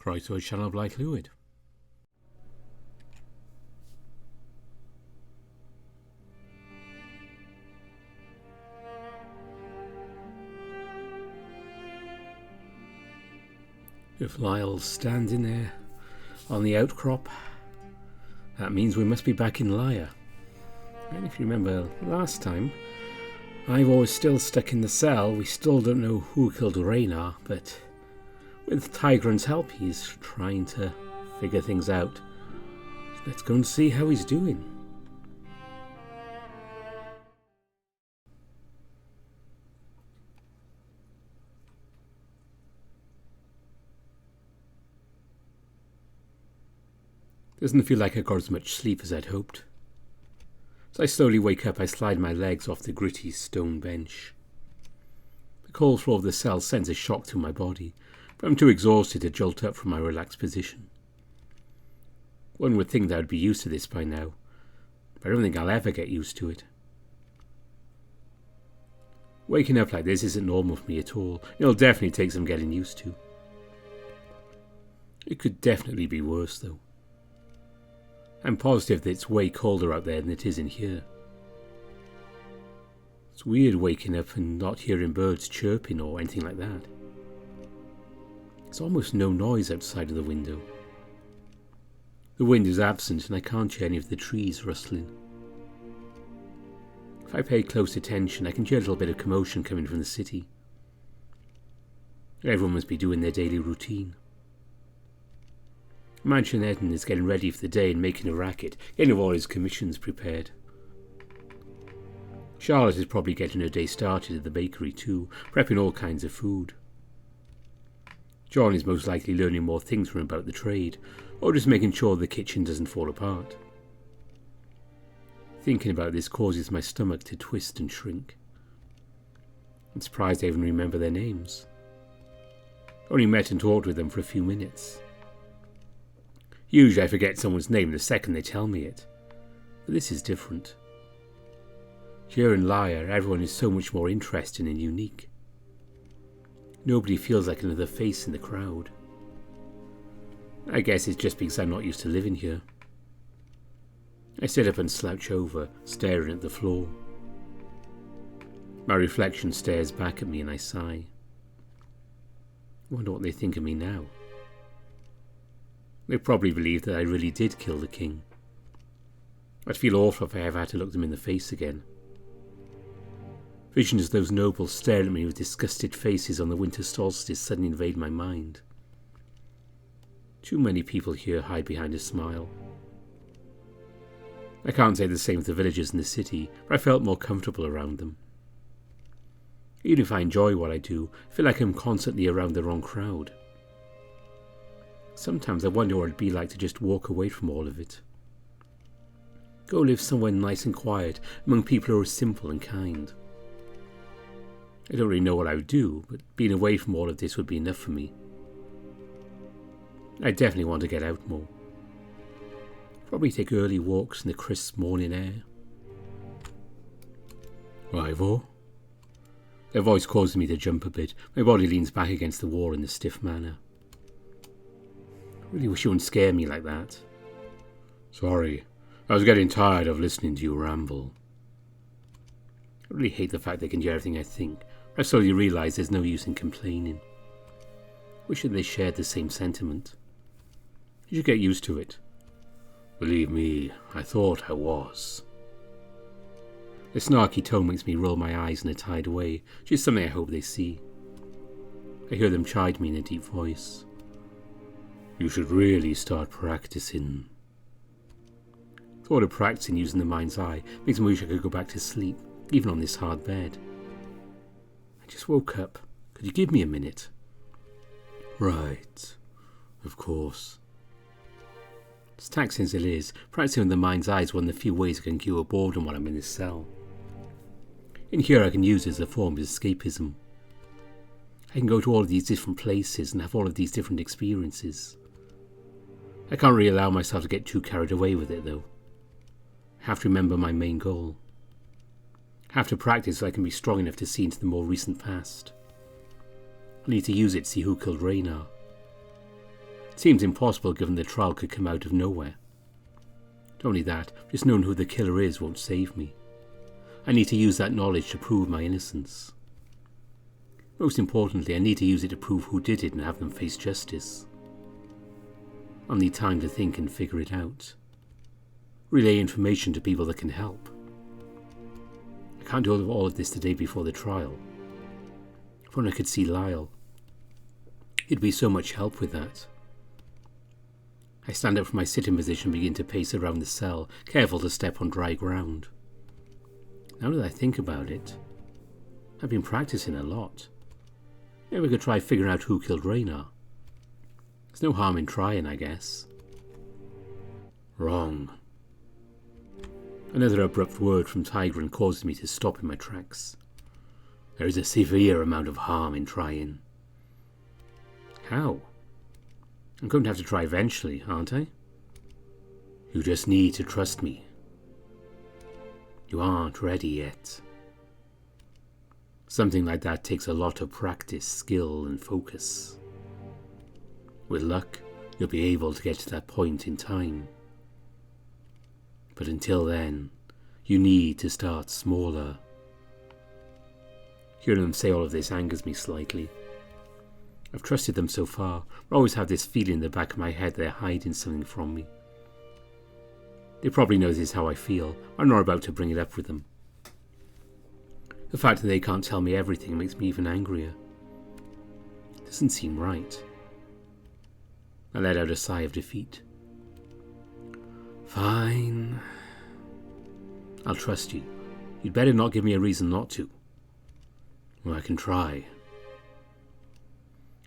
Right, channel of light fluid. If Lyle's standing there on the outcrop, that means we must be back in Lyre. And if you remember last time, Ivor was still stuck in the cell. We still don't know who killed Raynar, but with Tigran's help, he's trying to figure things out. So let's go and see how he's doing. Doesn't feel like I got as much sleep as I'd hoped. As I slowly wake up, I slide my legs off the gritty stone bench. The cold floor of the cell sends a shock through my body, but I'm too exhausted to jolt up from my relaxed position. One would think that I'd be used to this by now, but I don't think I'll ever get used to it. Waking up like this isn't normal for me at all. It'll definitely take some getting used to. It could definitely be worse, though. I'm positive that it's way colder out there than it is in here. It's weird waking up and not hearing birds chirping or anything like that. There's almost no noise outside of the window. The wind is absent and I can't hear any of the trees rustling. If I pay close attention, I can hear a little bit of commotion coming from the city. Everyone must be doing their daily routine. Imagine Eden is getting ready for the day and making a racket, getting all his commissions prepared. Charlotte is probably getting her day started at the bakery too, prepping all kinds of food. John is most likely learning more things from about the trade, or just making sure the kitchen doesn't fall apart. Thinking about this causes my stomach to twist and shrink. I'm surprised I even remember their names. Only met and talked with them for a few minutes. Usually I forget someone's name the second they tell me it, but this is different. Here in Lyre, everyone is so much more interesting and unique. Nobody feels like another face in the crowd. I guess it's just because I'm not used to living here. I sit up and slouch over, staring at the floor. My reflection stares back at me and I sigh. I wonder what they think of me now. They probably believe that I really did kill the king. I'd feel awful if I ever had to look them in the face again. Visions of those nobles staring at me with disgusted faces on the winter solstice suddenly invade my mind. Too many people here hide behind a smile. I can't say the same for the villagers in the city, but I felt more comfortable around them. Even if I enjoy what I do, I feel like I'm constantly around the wrong crowd. Sometimes I wonder what it'd be like to just walk away from all of it. Go live somewhere nice and quiet, among people who are simple and kind. I don't really know what I would do, but being away from all of this would be enough for me. I definitely want to get out more. Probably take early walks in the crisp morning air. Ivor? Their voice causes me to jump a bit. My body leans back against the wall in a stiff manner. I really wish you wouldn't scare me like that. Sorry, I was getting tired of listening to you ramble. I really hate the fact they can hear everything I think. I slowly realise there's no use in complaining. Wish that they shared the same sentiment. You should get used to it. Believe me, I thought I was. The snarky tone makes me roll my eyes in a tired way, which is something I hope they see. I hear them chide me in a deep voice. You should really start practicing. Thought of practicing using the mind's eye makes me wish I could go back to sleep, even on this hard bed. I just woke up. Could you give me a minute? Right. Of course. As taxing as it is, practicing with the mind's eye is one of the few ways I can cure boredom while I'm in this cell. In here I can use it as a form of escapism. I can go to all of these different places and have all of these different experiences. I can't really allow myself to get too carried away with it though. I have to remember my main goal. I have to practice so I can be strong enough to see into the more recent past. I need to use it to see who killed Raynar. It seems impossible given the trial could come out of nowhere. Not only that, just knowing who the killer is won't save me. I need to use that knowledge to prove my innocence. Most importantly, I need to use it to prove who did it and have them face justice. I'll need time to think and figure it out. Relay information to people that can help. I can't do all of this the day before the trial. If only I could see Lyre. It'd be so much help with that. I stand up from my sitting position and begin to pace around the cell, careful to step on dry ground. Now that I think about it, I've been practicing a lot. Maybe we could try figuring out who killed Raynar. There's no harm in trying, I guess. Wrong. Another abrupt word from Tigran causes me to stop in my tracks. There is a severe amount of harm in trying. How? I'm going to have to try eventually, aren't I? You just need to trust me. You aren't ready yet. Something like that takes a lot of practice, skill, and focus. With luck, you'll be able to get to that point in time. But until then, you need to start smaller. Hearing them say all of this angers me slightly. I've trusted them so far, but I always have this feeling in the back of my head they're hiding something from me. They probably know this is how I feel. I'm not about to bring it up with them. The fact that they can't tell me everything makes me even angrier. It doesn't seem right. I let out a sigh of defeat. Fine. I'll trust you. You'd better not give me a reason not to. Well, I can try.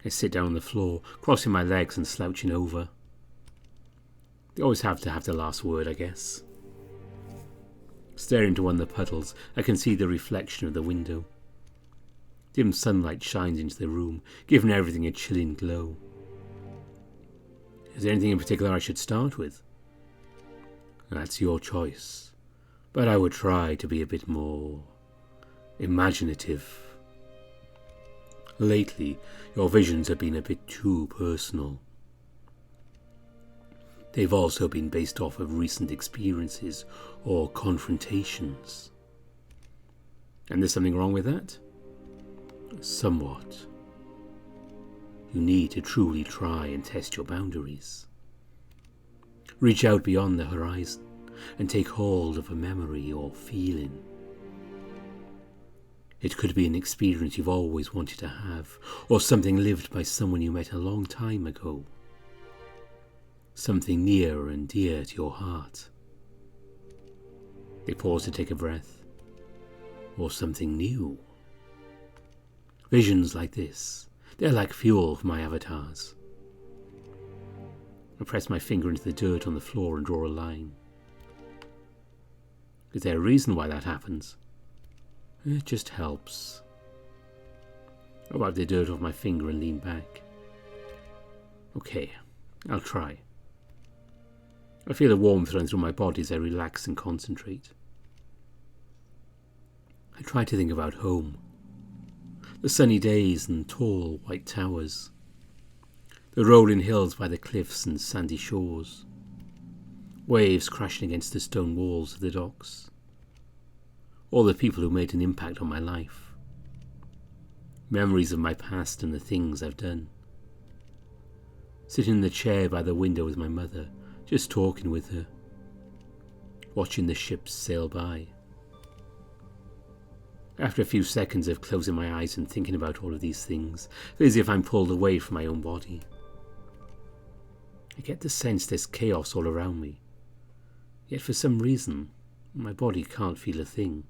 I sit down on the floor, crossing my legs and slouching over. They always have to have the last word, I guess. Staring into one of the puddles, I can see the reflection of the window. Dim sunlight shines into the room, giving everything a chilling glow. Is there anything in particular I should start with? That's your choice, but I would try to be a bit more imaginative. Lately, your visions have been a bit too personal. They've also been based off of recent experiences or confrontations. And there's something wrong with that? Somewhat. You need to truly try and test your boundaries. Reach out beyond the horizon and take hold of a memory or feeling. It could be an experience you've always wanted to have, or something lived by someone you met a long time ago. Something near and dear to your heart. They pause to take a breath. Or something new. Visions like this, they're like fuel for my avatars. I press my finger into the dirt on the floor and draw a line. Is there a reason why that happens? It just helps. I wipe the dirt off my finger and lean back. Okay, I'll try. I feel a warmth run through my body as I relax and concentrate. I try to think about home. The sunny days and tall white towers. The rolling hills by the cliffs and sandy shores. Waves crashing against the stone walls of the docks. All the people who made an impact on my life. Memories of my past and the things I've done. Sitting in the chair by the window with my mother, just talking with her. Watching the ships sail by. After a few seconds of closing my eyes and thinking about all of these things, it's as if I'm pulled away from my own body. I get the sense there's chaos all around me. Yet for some reason, my body can't feel a thing.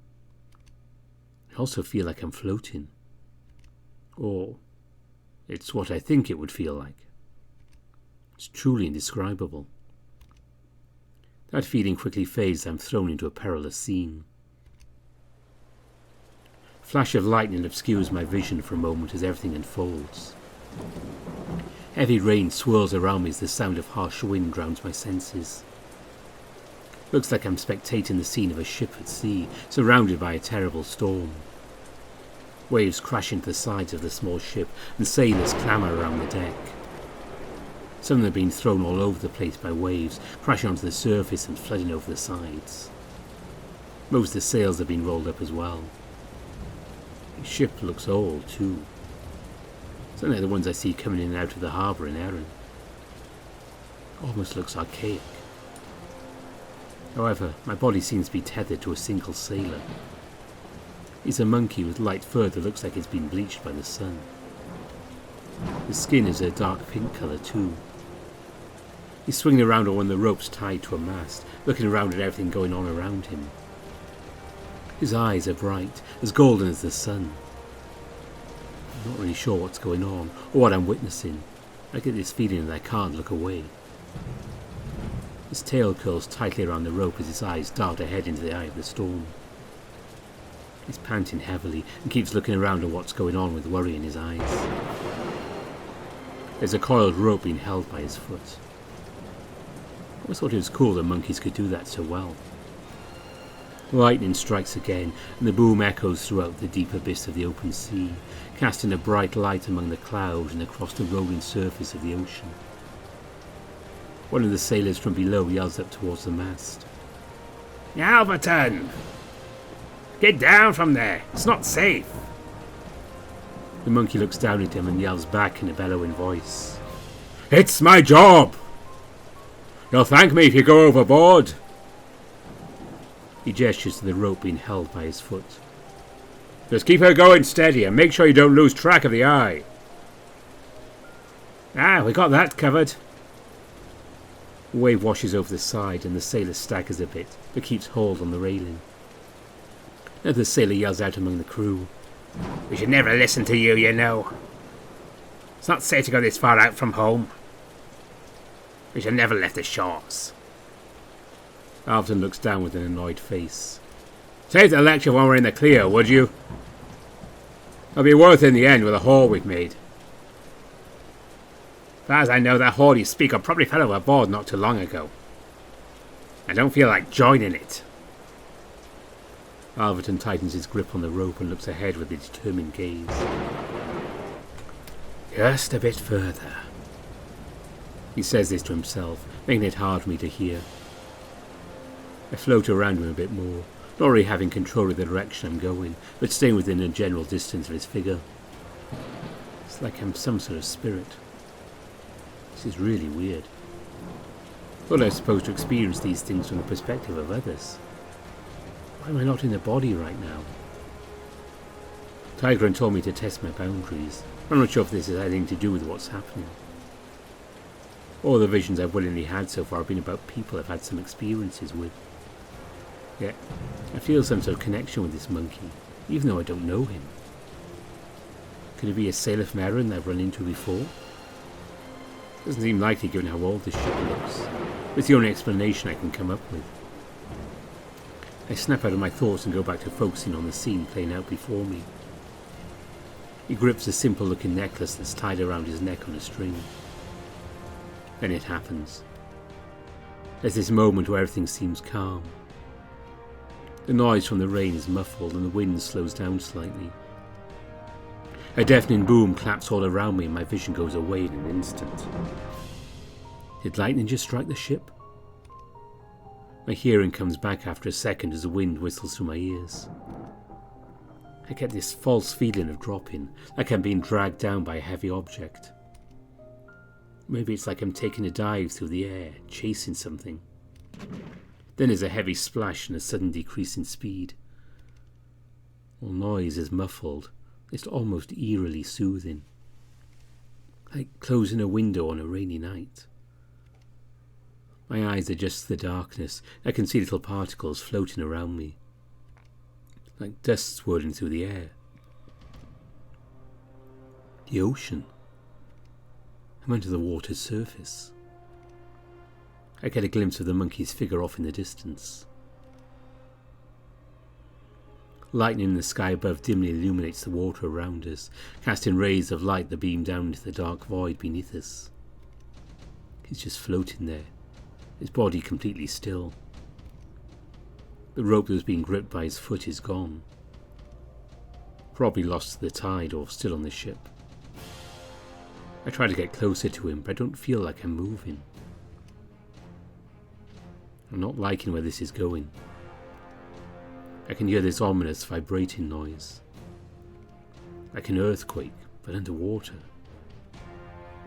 I also feel like I'm floating. Or, it's what I think it would feel like. It's truly indescribable. That feeling quickly fades as I'm thrown into a perilous scene. A flash of lightning obscures my vision for a moment as everything unfolds. Heavy rain swirls around me as the sound of harsh wind drowns my senses. Looks like I'm spectating the scene of a ship at sea, surrounded by a terrible storm. Waves crash into the sides of the small ship, and sailors clamour around the deck. Some of them have been thrown all over the place by waves, crashing onto the surface and flooding over the sides. Most of the sails have been rolled up as well. The ship looks old too. Certainly the ones I see coming in and out of the harbour in Erin. Almost looks archaic. However, my body seems to be tethered to a single sailor. He's a monkey with light fur that looks like it's been bleached by the sun. His skin is a dark pink colour too. He's swinging around on one of the ropes tied to a mast, looking around at everything going on around him. His eyes are bright, as golden as the sun. I'm not really sure what's going on, or what I'm witnessing. I get this feeling that I can't look away. His tail curls tightly around the rope as his eyes dart ahead into the eye of the storm. He's panting heavily and keeps looking around at what's going on with worry in his eyes. There's a coiled rope being held by his foot. I always thought it was cool that monkeys could do that so well. Lightning strikes again, and the boom echoes throughout the deep abyss of the open sea, casting a bright light among the clouds and across the rolling surface of the ocean. One of the sailors from below yells up towards the mast. "Alverton! Get down from there! It's not safe!" The monkey looks down at him and yells back in a bellowing voice. "It's my job! You'll thank me if you go overboard!" He gestures to the rope being held by his foot. "Just keep her going steady and make sure you don't lose track of the eye." "Ah, we got that covered." A wave washes over the side and the sailor staggers a bit, but keeps hold on the railing. Another sailor yells out among the crew. "We should never listen to you, you know. It's not safe to go this far out from home. We should never left the shores." Alverton looks down with an annoyed face. "Save the lecture when we're in the clear, would you? It'll be worth it in the end with the haul we've made. As far as I know, that haul you speak of probably fell overboard not too long ago. I don't feel like joining it." Alverton tightens his grip on the rope and looks ahead with a determined gaze. "Just a bit further." He says this to himself, making it hard for me to hear. I float around him a bit more, not really having control of the direction I'm going, but staying within a general distance of his figure. It's like I'm some sort of spirit. This is really weird. I thought I was supposed to experience these things from the perspective of others. Why am I not in the body right now? Tigran told me to test my boundaries. I'm not sure if this has anything to do with what's happening. All the visions I've willingly had so far have been about people I've had some experiences with. Yet, I feel some sort of connection with this monkey, even though I don't know him. Could it be a sailor from Erin that I've run into before? Doesn't seem likely given how old this ship looks. It's the only explanation I can come up with. I snap out of my thoughts and go back to focusing on the scene playing out before me. He grips a simple-looking necklace that's tied around his neck on a string. Then it happens. There's this moment where everything seems calm. The noise from the rain is muffled and the wind slows down slightly. A deafening boom claps all around me and my vision goes away in an instant. Did lightning just strike the ship? My hearing comes back after a second as the wind whistles through my ears. I get this false feeling of dropping, like I'm being dragged down by a heavy object. Maybe it's like I'm taking a dive through the air, chasing something. Then there's a heavy splash and a sudden decrease in speed. All noise is muffled. It's almost eerily soothing. Like closing a window on a rainy night. My eyes adjust to the darkness. I can see little particles floating around me. Like dust swirling through the air. The ocean. I'm under the water's surface. I get a glimpse of the monkey's figure off in the distance. Lightning in the sky above dimly illuminates the water around us, casting rays of light that beam down into the dark void beneath us. He's just floating there, his body completely still. The rope that was being gripped by his foot is gone. Probably lost to the tide or still on the ship. I try to get closer to him, but I don't feel like I'm moving. I'm not liking where this is going. I can hear this ominous vibrating noise. Like an earthquake, but underwater.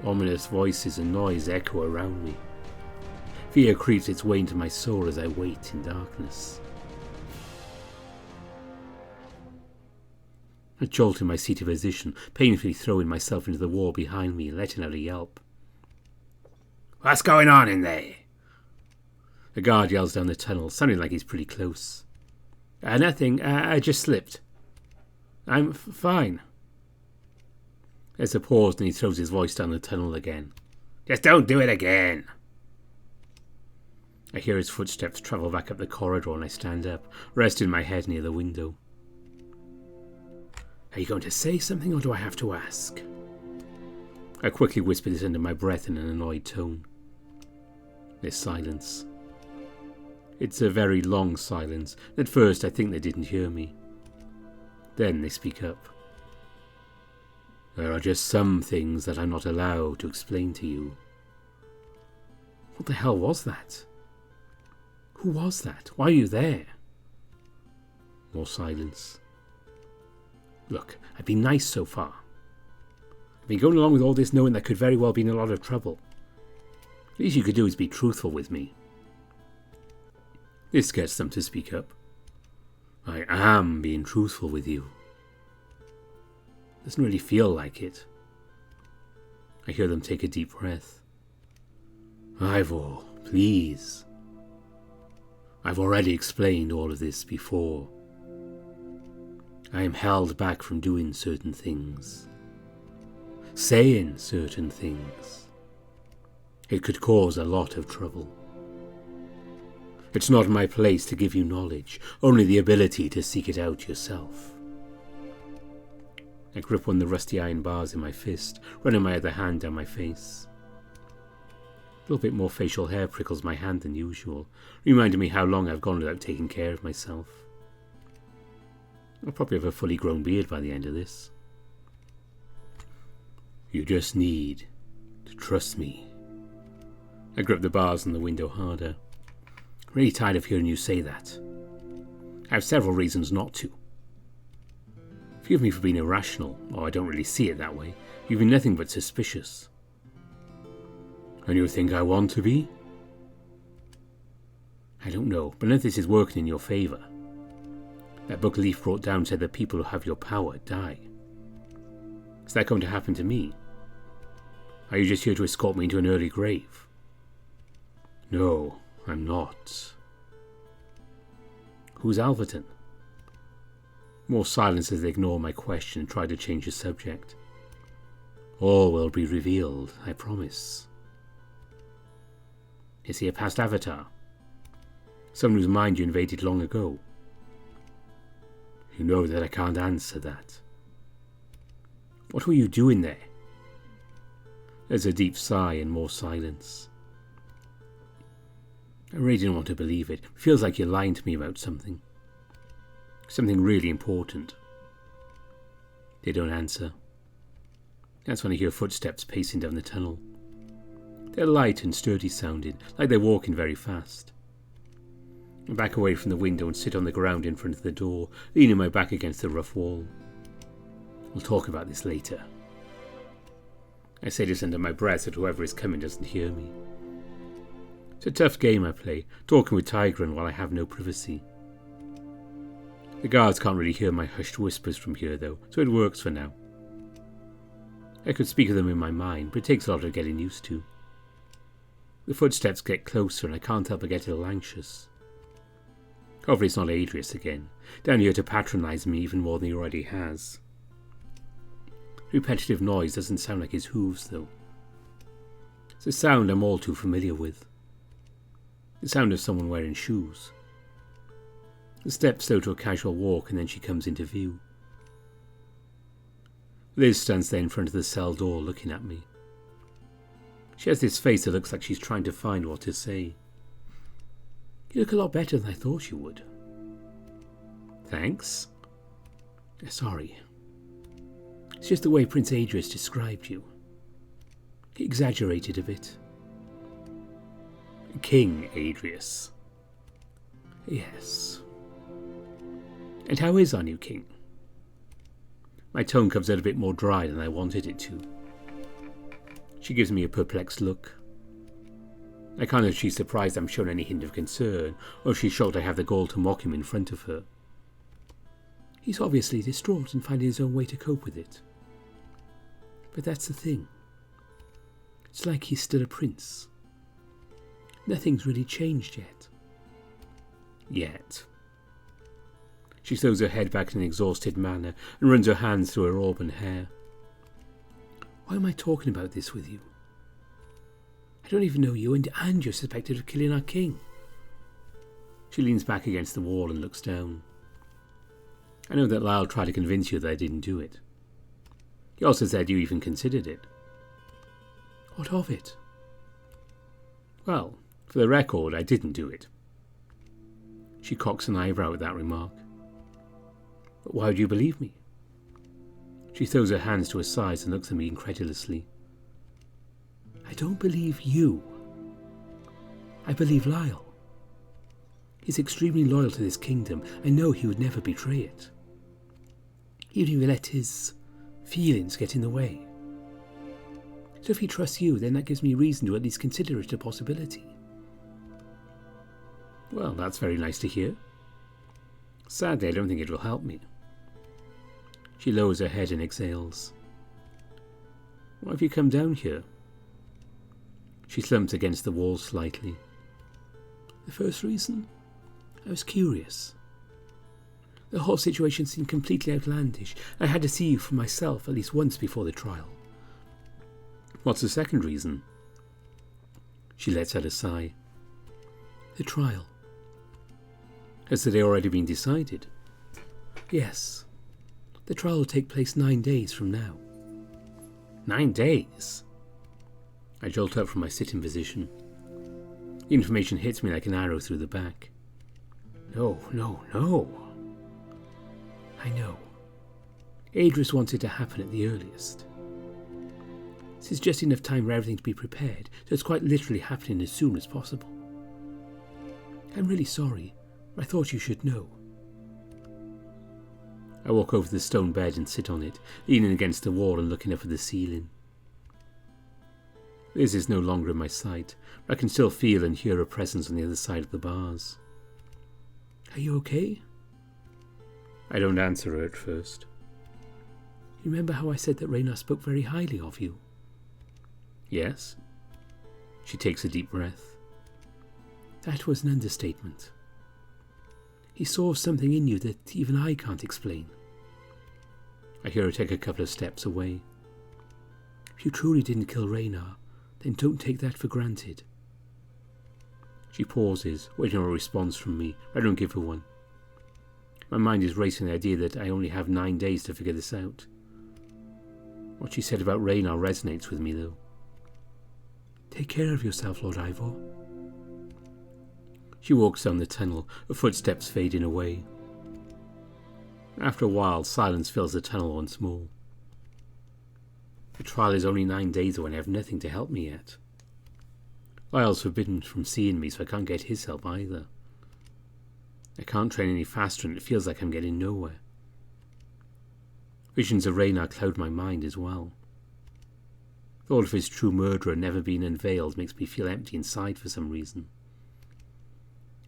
Ominous voices and noise echo around me. Fear creeps its way into my soul as I wait in darkness. I jolt in my seated position, painfully throwing myself into the wall behind me, letting out a yelp. "What's going on in there?" A guard yells down the tunnel, sounding like he's pretty close. Nothing. I just slipped. I'm fine." There's a pause and he throws his voice down the tunnel again. "Just don't do it again." I hear his footsteps travel back up the corridor and I stand up, resting my head near the window. "Are you going to say something or do I have to ask?" I quickly whisper this under my breath in an annoyed tone. There's silence. It's a very long silence. At first I think they didn't hear me. Then they speak up. "There are just some things that I'm not allowed to explain to you." What the hell was that? Who was that? Why are you there? More silence. "Look, I've been nice so far. I've been going along with all this knowing that could very well be in a lot of trouble. The least you could do is be truthful with me." This gets them to speak up. "I am being truthful with you." Doesn't really feel like it. I hear them take a deep breath. "Ivor, please. I've already explained all of this before. I am held back from doing certain things, saying certain things. It could cause a lot of trouble. It's not my place to give you knowledge, only the ability to seek it out yourself." I grip one of the rusty iron bars in my fist, running my other hand down my face. A little bit more facial hair prickles my hand than usual, reminding me how long I've gone without taking care of myself. I'll probably have a fully grown beard by the end of this. "You just need to trust me." I grip the bars on the window harder. Really tired of hearing you say that. I have several reasons not to. Forgive me for being irrational, or I don't really see it that way. You've been nothing but suspicious. And you think I want to be? I don't know, but none of this is working in your favour. That book Leaf brought down said that people who have your power die. Is that going to happen to me? Are you just here to escort me into an early grave? No, I'm not. Who's Alverton? More silence as they ignore my question and try to change the subject. All will be revealed, I promise. Is he a past avatar? Someone whose mind you invaded long ago? You know that I can't answer that. What were you doing there? There's a deep sigh and more silence. I really didn't want to believe it. It feels like you're lying to me about something. Something really important. They don't answer. That's when I hear footsteps pacing down the tunnel. They're light and sturdy sounding, like they're walking very fast. I back away from the window and sit on the ground in front of the door, leaning my back against the rough wall. We'll talk about this later. I say this under my breath so whoever is coming doesn't hear me. It's a tough game I play, talking with Tigran while I have no privacy. The guards can't really hear my hushed whispers from here though, so it works for now. I could speak of them in my mind, but it takes a lot of getting used to. The footsteps get closer and I can't help but get a little anxious. Hopefully it's not Adrius again, down here to patronise me even more than he already has. Repetitive noise doesn't sound like his hooves though. It's a sound I'm all too familiar with. The sound of someone wearing shoes. The steps slow to a casual walk and then she comes into view. Liz stands there in front of the cell door looking at me. She has this face that looks like she's trying to find what to say. You look a lot better than I thought you would. Thanks. Sorry. It's just the way Prince Adrius described you. He exaggerated a bit. King Adrius. Yes. And how is our new king? My tone comes out a bit more dry than I wanted it to. She gives me a perplexed look. I can't know if she's surprised I'm shown any hint of concern, or if she's shocked I have the gall to mock him in front of her. He's obviously distraught and finding his own way to cope with it. But that's the thing. It's like he's still a prince. Nothing's really changed yet. Yet. She throws her head back in an exhausted manner and runs her hands through her auburn hair. Why am I talking about this with you? I don't even know you, and you're suspected of killing our king. She leans back against the wall and looks down. I know that Lyre tried to convince you that I didn't do it. He also said you even considered it. What of it? Well, for the record, I didn't do it. She cocks an eyebrow at that remark. But why would you believe me? She throws her hands to her sides and looks at me incredulously. I don't believe you. I believe Lyre. He's extremely loyal to this kingdom. I know he would never betray it. Even if he let his feelings get in the way. So if he trusts you, then that gives me reason to at least consider it a possibility. Well, that's very nice to hear. Sadly, I don't think it will help me. She lowers her head and exhales. Why have you come down here? She slumps against the wall slightly. The first reason? I was curious. The whole situation seemed completely outlandish. I had to see you for myself at least once before the trial. What's the second reason? She lets out a sigh. The trial. Has the day already been decided? Yes. The trial will take place 9 days from now. 9 days? I jolt up from my sitting position. The information hits me like an arrow through the back. No. I know. Adrius wants it to happen at the earliest. This is just enough time for everything to be prepared, so it's quite literally happening as soon as possible. I'm really sorry, but I thought you should know. I walk over to the stone bed and sit on it, leaning against the wall and looking up at the ceiling. Liz is no longer in my sight, but I can still feel and hear her presence on the other side of the bars. Are you okay? I don't answer her at first. You remember how I said that Raynar spoke very highly of you? Yes. She takes a deep breath. That was an understatement. He saw something in you that even I can't explain. I hear her take a couple of steps away. If you truly didn't kill Raynar, then don't take that for granted. She pauses, waiting for a response from me. I don't give her one. My mind is racing the idea that I only have 9 days to figure this out. What she said about Raynar resonates with me, though. Take care of yourself, Lord Ifor. She walks down the tunnel, her footsteps fading away. After a while, silence fills the tunnel once more. The trial is only 9 days away and I have nothing to help me yet. Lyle's forbidden from seeing me, so I can't get his help either. I can't train any faster and it feels like I'm getting nowhere. Visions of Raynar cloud my mind as well. Thought of his true murderer never being unveiled makes me feel empty inside for some reason.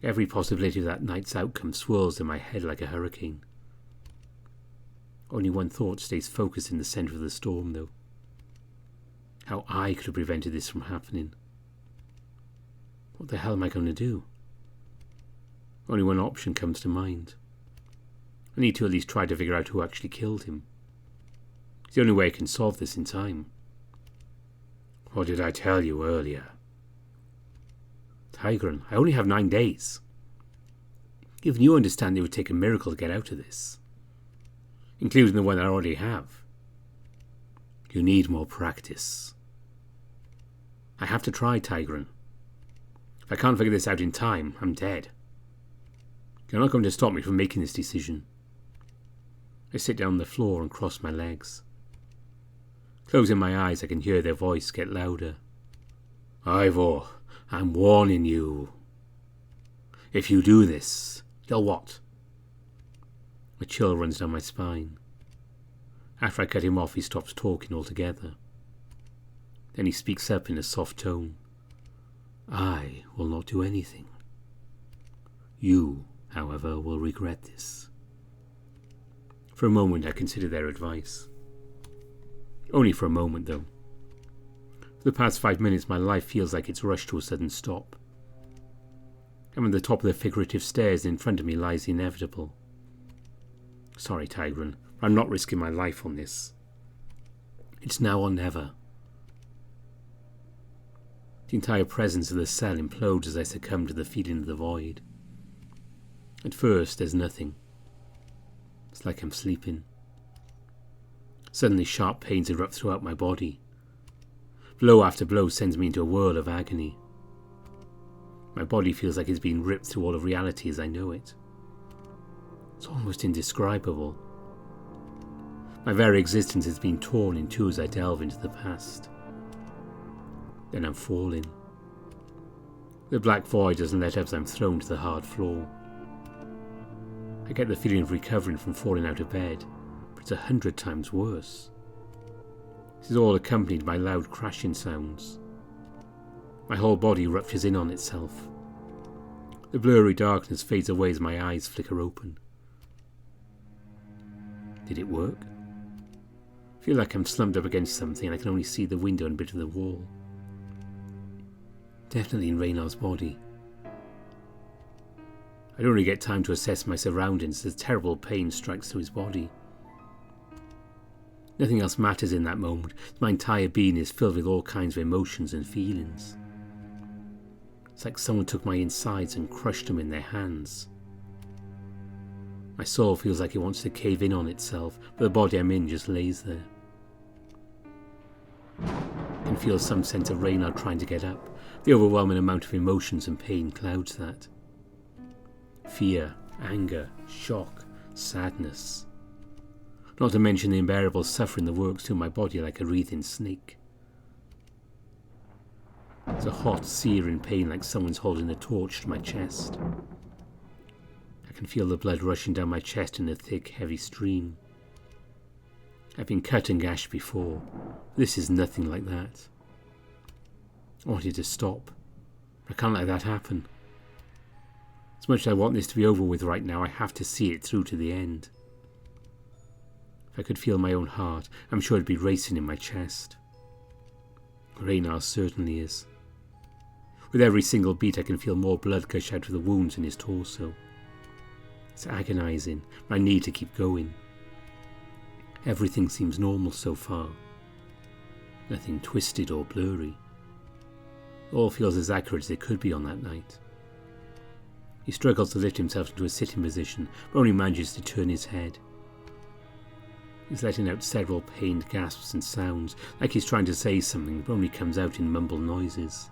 Every possibility of that night's outcome swirls in my head like a hurricane. Only one thought stays focused in the centre of the storm, though. How I could have prevented this from happening. What the hell am I going to do? Only one option comes to mind. I need to at least try to figure out who actually killed him. It's the only way I can solve this in time. What did I tell you earlier? Tigran, I only have 9 days. Even you understand it would take a miracle to get out of this. Including the one I already have. You need more practice. I have to try, Tigran. If I can't figure this out in time, I'm dead. You're not going to stop me from making this decision. I sit down on the floor and cross my legs. Closing my eyes, I can hear their voice get louder. Ivor, I'm warning you. If you do this, you'll what? A chill runs down my spine. After I cut him off, he stops talking altogether. Then he speaks up in a soft tone. I will not do anything. You, however, will regret this. For a moment I consider their advice. Only for a moment, though. For the past 5 minutes my life feels like it's rushed to a sudden stop. I'm at the top of the figurative stairs and in front of me lies the inevitable. Sorry, Tigran, but I'm not risking my life on this. It's now or never. The entire presence of the cell implodes as I succumb to the feeling of the void. At first, there's nothing. It's like I'm sleeping. Suddenly sharp pains erupt throughout my body. Blow after blow sends me into a whirl of agony. My body feels like it's being ripped through all of reality as I know it. It's almost indescribable. My very existence is being torn in two as I delve into the past. Then I'm falling. The black void doesn't let up as I'm thrown to the hard floor. I get the feeling of recovering from falling out of bed, but it's 100 times worse. This is all accompanied by loud crashing sounds. My whole body ruptures in on itself. The blurry darkness fades away as my eyes flicker open. Did it work? I feel like I'm slumped up against something and I can only see the window and a bit of the wall. Definitely in Raynar's body. I don't really get time to assess my surroundings as terrible pain strikes through his body. Nothing else matters in that moment. My entire being is filled with all kinds of emotions and feelings. It's like someone took my insides and crushed them in their hands. My soul feels like it wants to cave in on itself, but the body I'm in just lays there. I can feel some sense of Raynar trying to get up. The overwhelming amount of emotions and pain clouds that. Fear, anger, shock, sadness. Not to mention the unbearable suffering that works through my body like a wreathing snake. It's a hot, searing pain like someone's holding a torch to my chest. I can feel the blood rushing down my chest in a thick, heavy stream. I've been cut and gashed before. This is nothing like that. I wanted to stop. I can't let that happen. As much as I want this to be over with right now, I have to see it through to the end. If I could feel my own heart, I'm sure it'd be racing in my chest. Raynar certainly is. With every single beat I can feel more blood gush out of the wounds in his torso. It's agonizing, but I need to keep going. Everything seems normal so far. Nothing twisted or blurry. All feels as accurate as it could be on that night. He struggles to lift himself into a sitting position, but only manages to turn his head. He's letting out several pained gasps and sounds, like he's trying to say something, but only comes out in mumbled noises.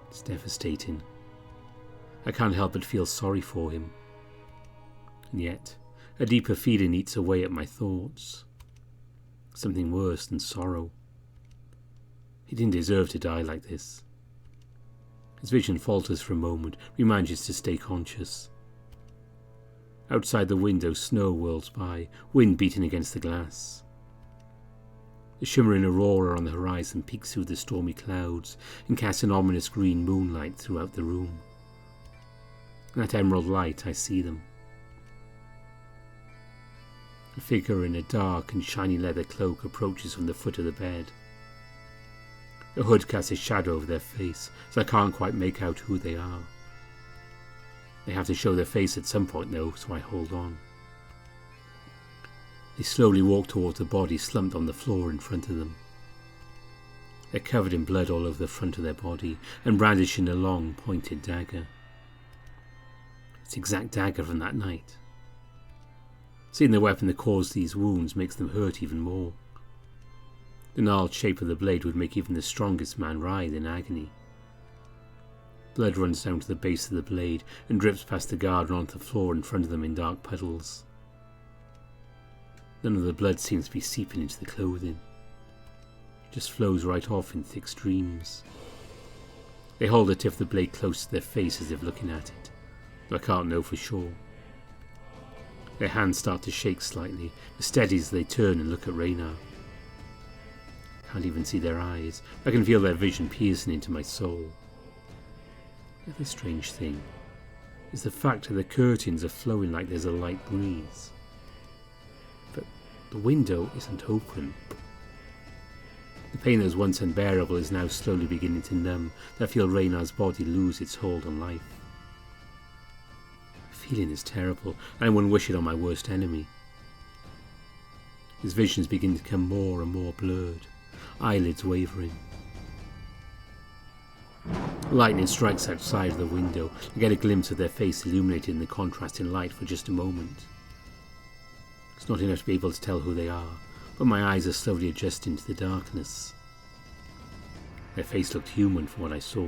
It's devastating. I can't help but feel sorry for him. And yet, a deeper feeling eats away at my thoughts. Something worse than sorrow. He didn't deserve to die like this. His vision falters for a moment, but he manages to stay conscious. Outside the window, snow whirls by, wind beating against the glass. The shimmering aurora on the horizon peeks through the stormy clouds and casts an ominous green moonlight throughout the room. In that emerald light, I see them. A figure in a dark and shiny leather cloak approaches from the foot of the bed. The hood casts a shadow over their face, so I can't quite make out who they are. They have to show their face at some point though, so I hold on. They slowly walk towards the body slumped on the floor in front of them. They're covered in blood all over the front of their body and brandishing a long, pointed dagger. It's the exact dagger from that night. Seeing the weapon that caused these wounds makes them hurt even more. The gnarled shape of the blade would make even the strongest man writhe in agony. Blood runs down to the base of the blade and drips past the guard and onto the floor in front of them in dark puddles. None of the blood seems to be seeping into the clothing. It just flows right off in thick streams. They hold the tip of the blade close to their face as if looking at it, but I can't know for sure. Their hands start to shake slightly, as steady as they turn and look at Raynar. I can't even see their eyes, but I can feel their vision piercing into my soul. The other strange thing is the fact that the curtains are flowing like there's a light breeze. But the window isn't open. The pain that was once unbearable is now slowly beginning to numb, and I feel Raynar's body lose its hold on life. The feeling is terrible, and I wouldn't wish it on my worst enemy. His visions begin to become more and more blurred, eyelids wavering. Lightning strikes outside of the window. I get a glimpse of their face illuminated in the contrasting light for just a moment. It's not enough to be able to tell who they are, but my eyes are slowly adjusting to the darkness. Their face looked human from what I saw.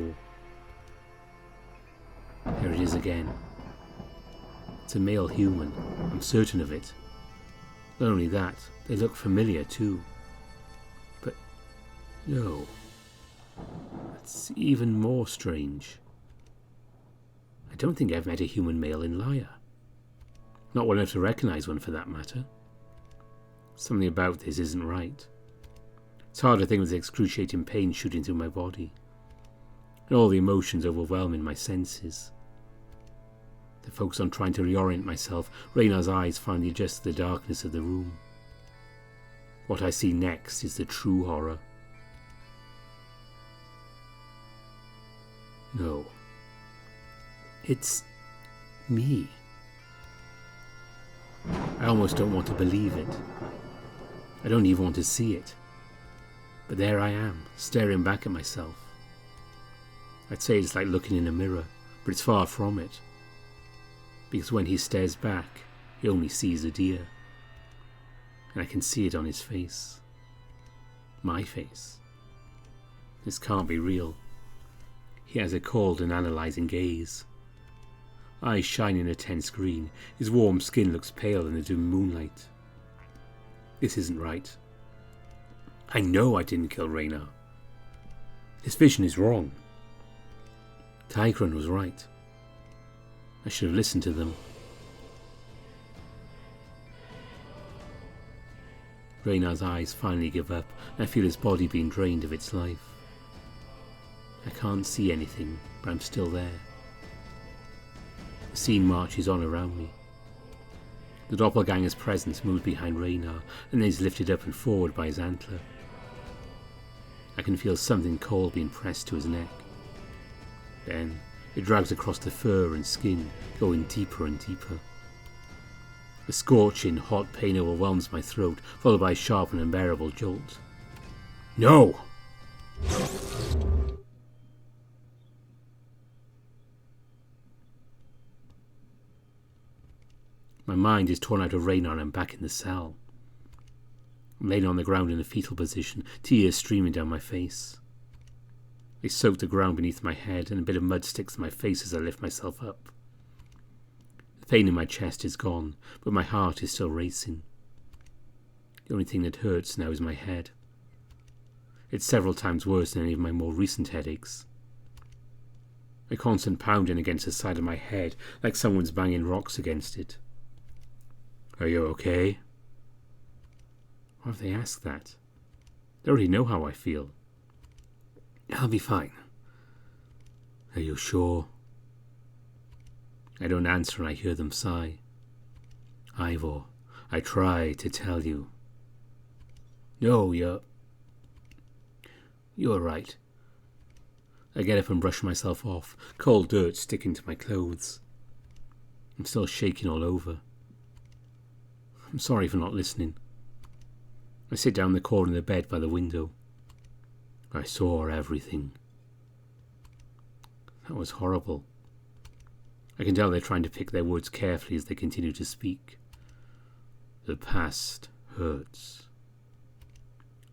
There it is again. It's a male human, I'm certain of it. Not only that, they look familiar too. But no, that's even more strange. I don't think I've met a human male in Lyre. Not well enough to recognise one for that matter. Something about this isn't right. It's hard to think with the excruciating pain shooting through my body, and all the emotions overwhelming my senses. To focus on trying to reorient myself, Raynar's eyes finally adjust to the darkness of the room. What I see next is the true horror. No. It's me. I almost don't want to believe it. I don't even want to see it. But there I am, staring back at myself. I'd say it's like looking in a mirror, but it's far from it. Because when he stares back, he only sees a deer. And I can see it on his face. My face. This can't be real. He has a cold and analysing gaze. Eyes shining a tense green, his warm skin looks pale in the dim moonlight. This isn't right. I know I didn't kill Raynar. His vision is wrong. Tigran was right. I should have listened to them. Raynar's eyes finally give up, and I feel his body being drained of its life. I can't see anything, but I'm still there. The scene marches on around me. The doppelganger's presence moves behind Raynar, and then is lifted up and forward by his antler. I can feel something cold being pressed to his neck. Then it drags across the fur and skin, going deeper and deeper. A scorching, hot pain overwhelms my throat, followed by a sharp and unbearable jolt. No! My mind is torn out of Raynar and I'm back in the cell. I'm laying on the ground in a fetal position, tears streaming down my face. They soak the ground beneath my head, and a bit of mud sticks to my face as I lift myself up. The pain in my chest is gone, but my heart is still racing. The only thing that hurts now is my head. It's several times worse than any of my more recent headaches. A constant pounding against the side of my head, like someone's banging rocks against it. Are you okay? Why have they asked that? They already know how I feel. I'll be fine. Are you sure? I don't answer and I hear them sigh. Ivor, I try to tell you. No, you're right. I get up and brush myself off, cold dirt sticking to my clothes. I'm still shaking all over. I'm sorry for not listening. I sit down in the corner of the bed by the window. I saw everything. That was horrible. I can tell they're trying to pick their words carefully as they continue to speak. The past hurts.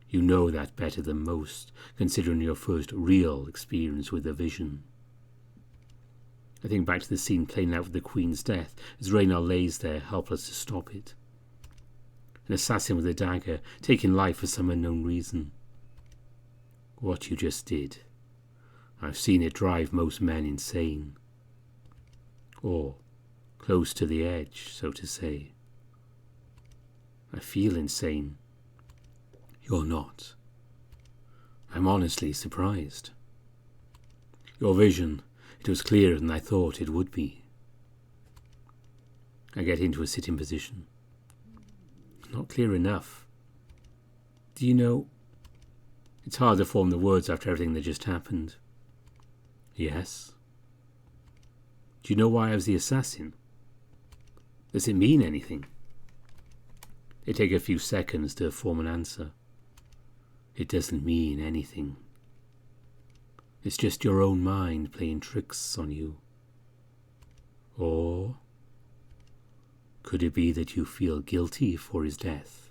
You know that better than most, considering your first real experience with the vision. I think back to the scene playing out with the Queen's death, as Raynar lays there, helpless to stop it. An assassin with a dagger, taking life for some unknown reason. What you just did, I've seen it drive most men insane. Or close to the edge, so to say. I feel insane. You're not. I'm honestly surprised. Your vision, it was clearer than I thought it would be. I get into a sitting position. Not clear enough. Do you know, it's hard to form the words after everything that just happened. Yes. Do you know why I was the assassin? Does it mean anything? They take a few seconds to form an answer. It doesn't mean anything. It's just your own mind playing tricks on you. Or could it be that you feel guilty for his death?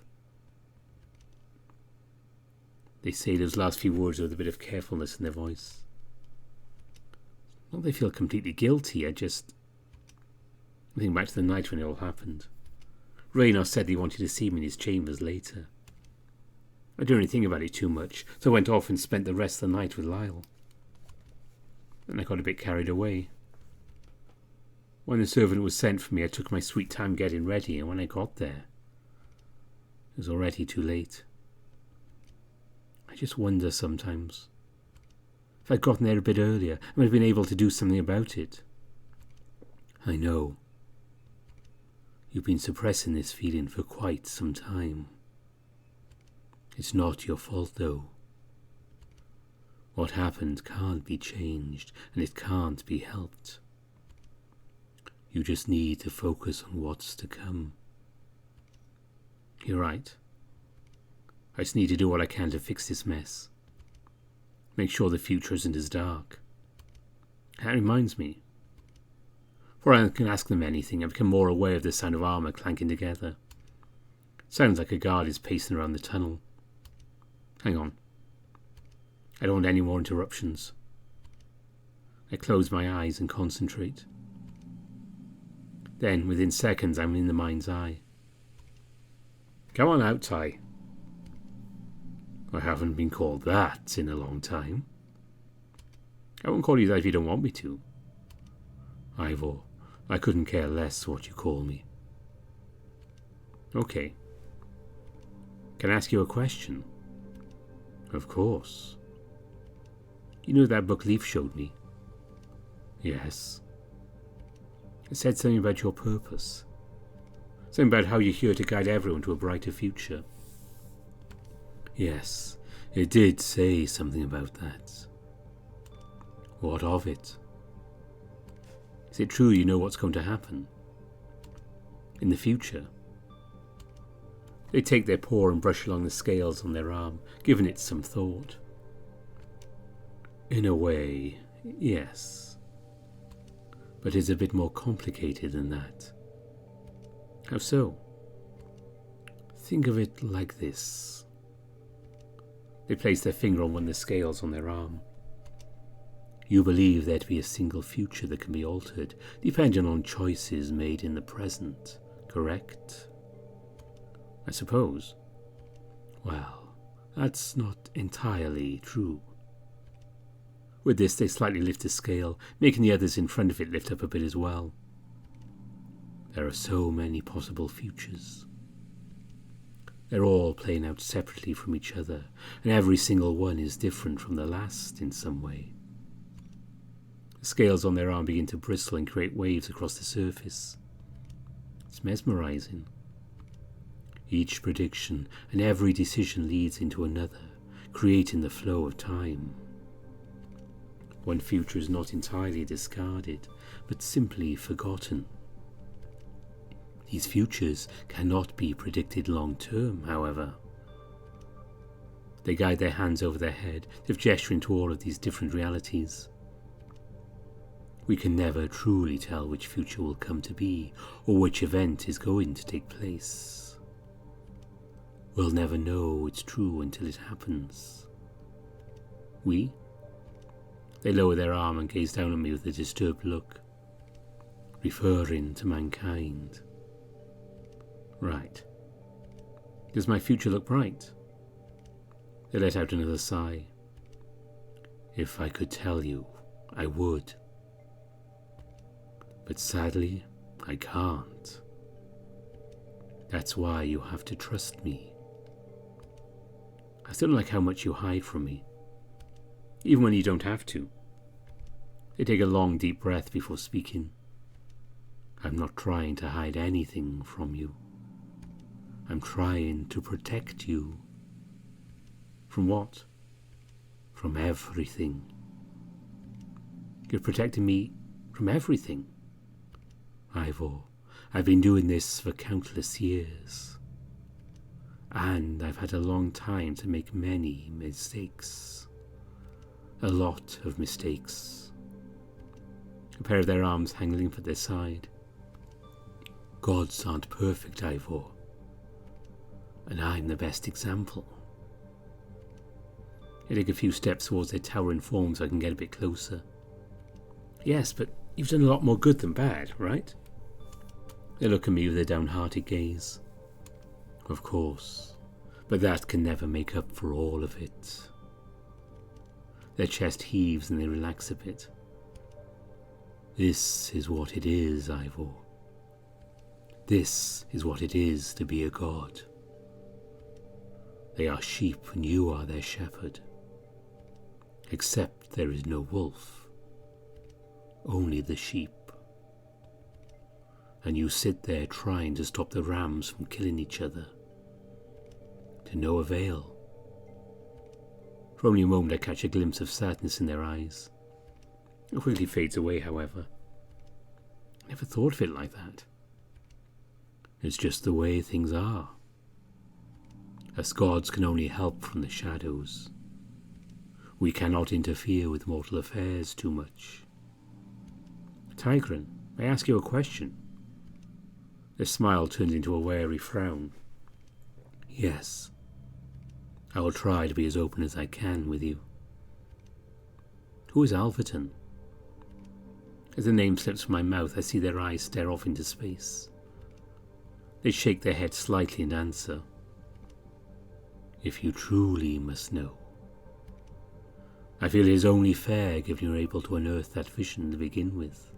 They say those last few words with a bit of carefulness in their voice. Not that they feel completely guilty, I think back to the night when it all happened. Raynor said he wanted to see me in his chambers later. I didn't really think about it too much, so I went off and spent the rest of the night with Lyre. Then I got a bit carried away. When the servant was sent for me, I took my sweet time getting ready, and when I got there, it was already too late. I just wonder sometimes. If I'd gotten there a bit earlier, I might have been able to do something about it. I know. You've been suppressing this feeling for quite some time. It's not your fault, though. What happened can't be changed, and it can't be helped. You just need to focus on what's to come. You're right. I just need to do what I can to fix this mess. Make sure the future isn't as dark. That reminds me. Before I can ask them anything, I become more aware of the sound of armour clanking together. It sounds like a guard is pacing around the tunnel. Hang on. I don't want any more interruptions. I close my eyes and concentrate. Then, within seconds, I'm in the mind's eye. Come on out, Ty. I haven't been called that in a long time. I won't call you that if you don't want me to. Ifor, I couldn't care less what you call me. Okay. Can I ask you a question? Of course. You know that book Leaf showed me? Yes. It said something about your purpose. Something about how you're here to guide everyone to a brighter future. Yes, it did say something about that. What of it? Is it true you know what's going to happen? In the future? They take their paw and brush along the scales on their arm, giving it some thought. In a way, yes. But it's a bit more complicated than that. How so? Think of it like this. They place their finger on one of the scales on their arm. You believe there to be a single future that can be altered, depending on choices made in the present, correct? I suppose. Well, that's not entirely true. With this, they slightly lift the scale, making the others in front of it lift up a bit as well. There are so many possible futures. They're all playing out separately from each other, and every single one is different from the last in some way. The scales on their arm begin to bristle and create waves across the surface. It's mesmerizing. Each prediction and every decision leads into another, creating the flow of time. One future is not entirely discarded, but simply forgotten. These futures cannot be predicted long term, however. They guide their hands over their head, as if gesturing to all of these different realities. We can never truly tell which future will come to be, or which event is going to take place. We'll never know it's true until it happens. We? They lower their arm and gaze down at me with a disturbed look, referring to mankind. Right. Does my future look bright? They let out another sigh. If I could tell you, I would. But sadly, I can't. That's why you have to trust me. I still don't like how much you hide from me, even when you don't have to. They take a long, deep breath before speaking. I'm not trying to hide anything from you. I'm trying to protect you. From what? From everything. You're protecting me from everything. Ivor, I've been doing this for countless years. And I've had a long time to make many mistakes. A lot of mistakes. A pair of their arms hang limp at their side. Gods aren't perfect, Ivor. And I'm the best example. They take a few steps towards their towering form so I can get a bit closer. Yes, but you've done a lot more good than bad, right? They look at me with a downhearted gaze. Of course, but that can never make up for all of it. Their chest heaves and they relax a bit. This is what it is, Ivor. This is what it is to be a god. They are sheep and you are their shepherd. Except there is no wolf. Only the sheep. And you sit there trying to stop the rams from killing each other. To no avail. For only a moment I catch a glimpse of sadness in their eyes. It quickly fades away, however. I never thought of it like that. It's just the way things are. Us gods can only help from the shadows. We cannot interfere with mortal affairs too much. Tigran, may I ask you a question? The smile turns into a wary frown. Yes. I will try to be as open as I can with you. Who is Alverton? As the name slips from my mouth, I see their eyes stare off into space. They shake their heads slightly and answer. If you truly must know. I feel it is only fair given you're able to unearth that vision to begin with.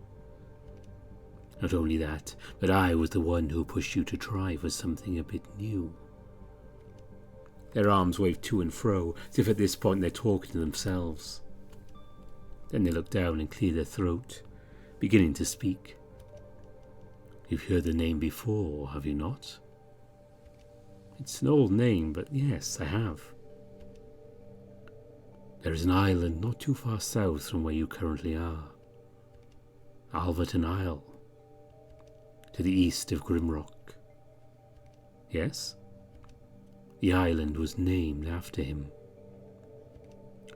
Not only that, but I was the one who pushed you to try for something a bit new. Their arms wave to and fro, as if at this point they're talking to themselves. Then they look down and clear their throat, beginning to speak. You've heard the name before, have you not? It's an old name, but yes, I have. There is an island not too far south from where you currently are. Alverton Isle. To the east of Grimrock. Yes? The island was named after him.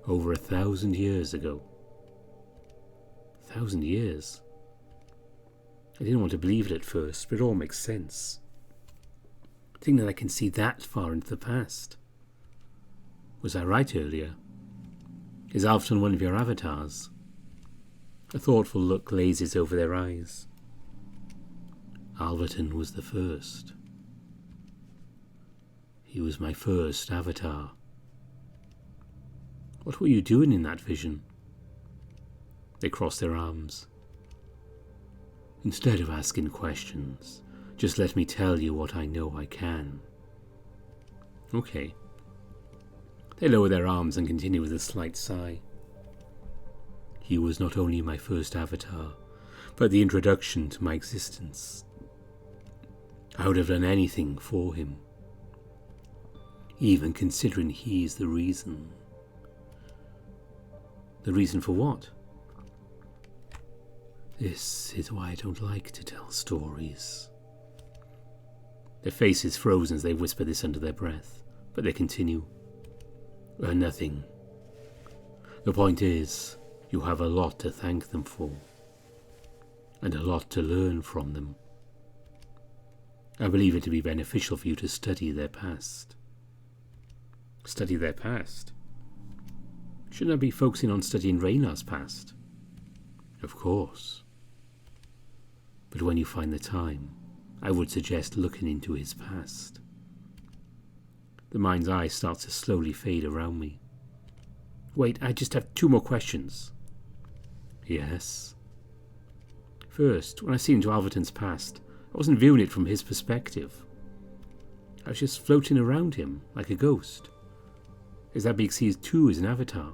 Over 1,000 years ago. 1,000 years? I didn't want to believe it at first, but it all makes sense. Think that I can see that far into the past. Was I right earlier? Is Alverton one of your avatars? A thoughtful look glazes over their eyes. Alverton was the first. He was my first avatar. What were you doing in that vision? They cross their arms. Instead of asking questions, just let me tell you what I know I can. Okay. They lower their arms and continue with a slight sigh. He was not only my first avatar, but the introduction to my existence. I would have done anything for him, even considering he is the reason. The reason for what? This is why I don't like to tell stories. Their faces frozen as they whisper this under their breath, but they continue. Nothing. The point is, you have a lot to thank them for, and a lot to learn from them. I believe it to be beneficial for you to study their past. Study their past? Shouldn't I be focusing on studying Raynar's past? Of course. But when you find the time, I would suggest looking into his past. The mind's eye starts to slowly fade around me. Wait, I just have 2 more questions. Yes. First, when I see into Alverton's past, I wasn't viewing it from his perspective. I was just floating around him, like a ghost. Is that because he too is an avatar?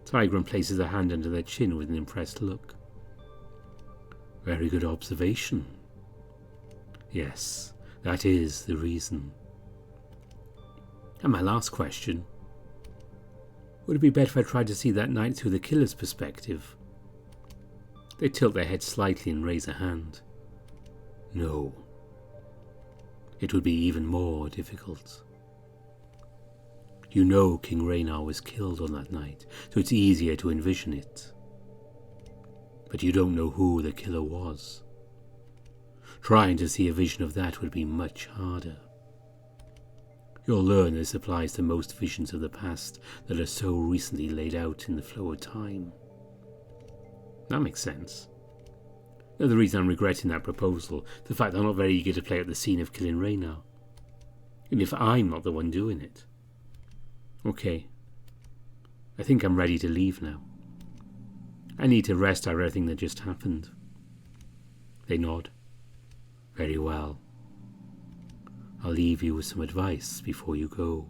Tigran places a hand under their chin with an impressed look. Very good observation. Yes, that is the reason. And my last question. Would it be better if I tried to see that night through the killer's perspective? They tilt their heads slightly and raise a hand. No. It would be even more difficult. You know King Raynar was killed on that night, so it's easier to envision it. But you don't know who the killer was. Trying to see a vision of that would be much harder. You'll learn this applies to most visions of the past that are so recently laid out in the flow of time. That makes sense. Another reason I'm regretting that proposal, the fact that I'm not very eager to play out the scene of killing Raynar. Even if I'm not the one doing it. Okay. I think I'm ready to leave now. I need to rest after everything that just happened. They nod. Very well. I'll leave you with some advice before you go.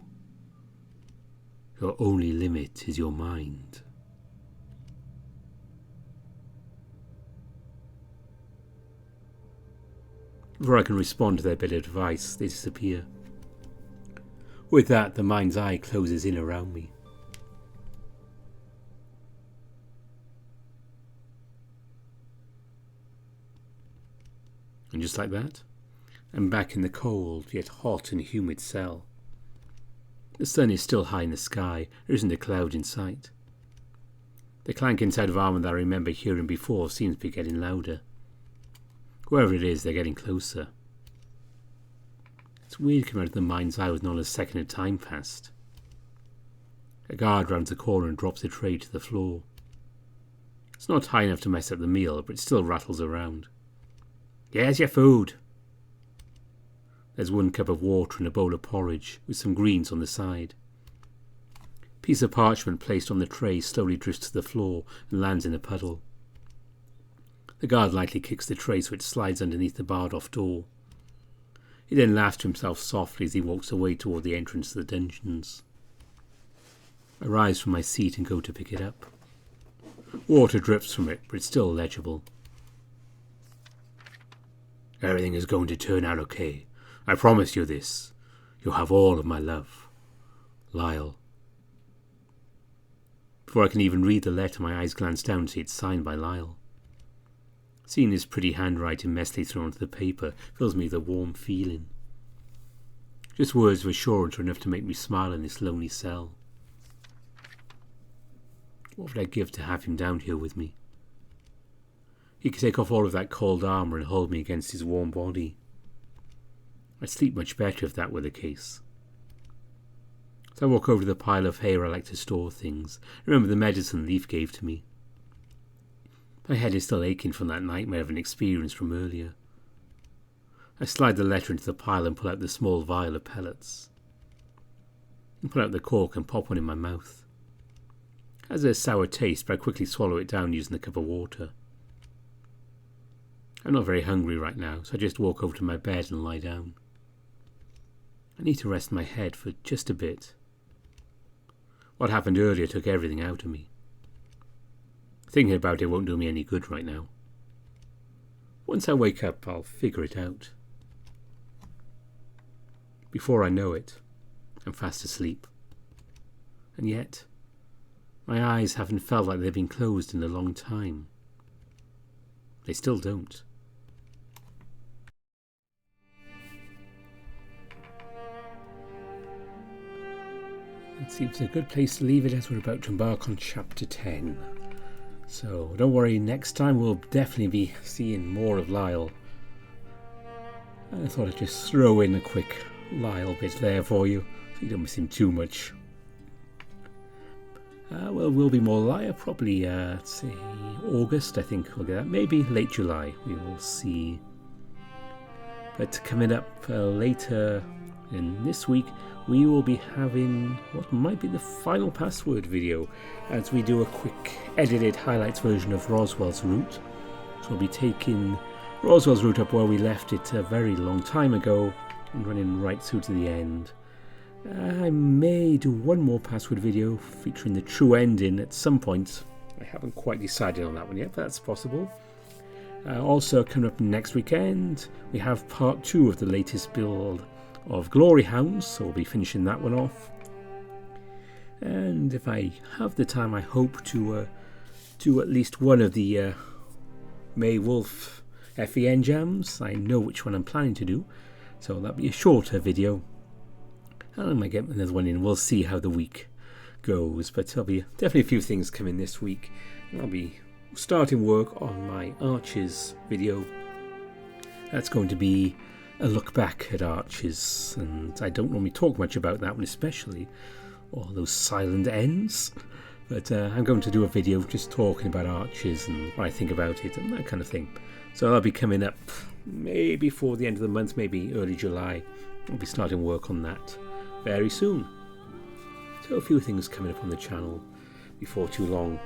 Your only limit is your mind. Before I can respond to their bit of advice, they disappear. With that, the mind's eye closes in around me. And just like that, I'm back in the cold, yet hot and humid cell. The sun is still high in the sky, there isn't a cloud in sight. The clank inside of armour that I remember hearing before seems to be getting louder. Whoever it is, they're getting closer. It's weird coming out of the mind's eye with not a second of time passed. A guard rounds the corner and drops a tray to the floor. It's not high enough to mess up the meal, but it still rattles around. Here's your food. There's 1 cup of water and a bowl of porridge, with some greens on the side. A piece of parchment placed on the tray slowly drifts to the floor and lands in a puddle. The guard lightly kicks the tray so it slides underneath the barred-off door. He then laughs to himself softly as he walks away toward the entrance to the dungeons. I rise from my seat and go to pick it up. Water drips from it, but it's still legible. Everything is going to turn out okay. I promise you this. You'll have all of my love. Lyre. Before I can even read the letter, my eyes glance down to see it's signed by Lyre. Seeing his pretty handwriting messily thrown onto the paper fills me with a warm feeling. Just words of assurance are enough to make me smile in this lonely cell. What would I give to have him down here with me? He could take off all of that cold armour and hold me against his warm body. I'd sleep much better if that were the case. As I walk over to the pile of hay where I like to store things, I remember the medicine Leaf gave to me. My head is still aching from that nightmare of an experience from earlier. I slide the letter into the pile and pull out the small vial of pellets. I pull out the cork and pop one in my mouth. It has a sour taste, but I quickly swallow it down using a cup of water. I'm not very hungry right now, so I just walk over to my bed and lie down. I need to rest my head for just a bit. What happened earlier took everything out of me. Thinking about it won't do me any good right now. Once I wake up, I'll figure it out. Before I know it, I'm fast asleep. And yet, my eyes haven't felt like they've been closed in a long time. They still don't. It seems a good place to leave it as we're about to embark on chapter 10. So don't worry, next time we'll definitely be seeing more of Lyre. I thought I'd just throw in a quick Lyre bit there for you, so you don't miss him too much. Well, will be more Lyre, probably, let's say, August, I think we'll get that. Maybe late July, we will see. But coming up later And this week we will be having what might be the final password video as we do a quick edited highlights version of Roswell's route. So we'll be taking Roswell's route up where we left it a very long time ago and running right through to the end. I may do one more password video featuring the true ending at some point. I haven't quite decided on that one yet, but that's possible. Also coming up next weekend, we have part 2 of the latest build of Glory Hounds, so we'll be finishing that one off. And if I have the time, I hope to do at least one of the May Wolf FEN jams. I know which one I'm planning to do, so that'll be a shorter video. And I might get another one in. We'll see how the week goes, but there'll be definitely a few things coming this week. And I'll be starting work on my Arches video. That's going to be a look back at Arches, and I don't normally talk much about that one, especially all those silent ends, but I'm going to do a video just talking about Arches and what I think about it and that kind of thing. So that'll be coming up maybe before the end of the month, maybe early July. I'll be starting work on that very soon. So a few things coming up on the channel before too long.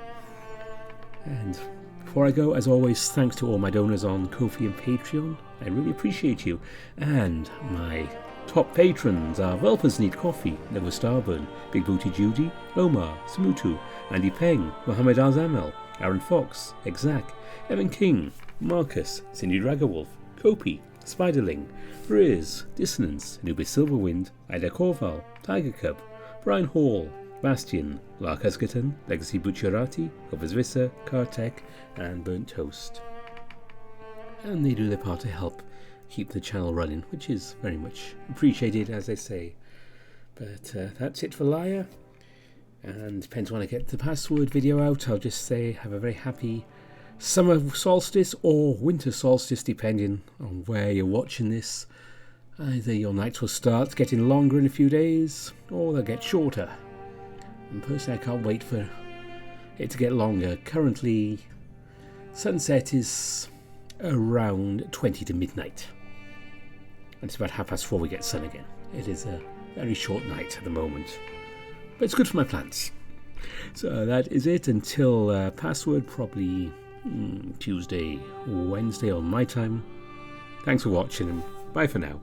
And before I go, as always, thanks to all my donors on Ko-fi and Patreon. I really appreciate you. And my top patrons are Velpers Need Coffee, Nova Starburn, Big Booty Judy, Omar, Smutu, Andy Peng, Mohammed Azamel, Aaron Fox, Exact, Evan King, Marcus, Cindy Dragawolf, Kopi, Spiderling, Riz, Dissonance, Anubis Silverwind, Ida Corval, Tiger Cub, Brian Hall, Bastion, Lark Huskerton, Legacy Bucciarati, Covers Vissa, Kartek, and Burnt Toast. And they do their part to help keep the channel running, which is very much appreciated, as I say. But that's it for Lyre. And depends when I get the password video out, I'll just say have a very happy summer solstice or winter solstice, depending on where you're watching this. Either your nights will start getting longer in a few days, or they'll get shorter. And personally, I can't wait for it to get longer. Currently, sunset is around 20 to midnight. And it's about 4:30 we get sun again. It is a very short night at the moment. But it's good for my plants. So that is it until password, probably Tuesday, Wednesday on my time. Thanks for watching and bye for now.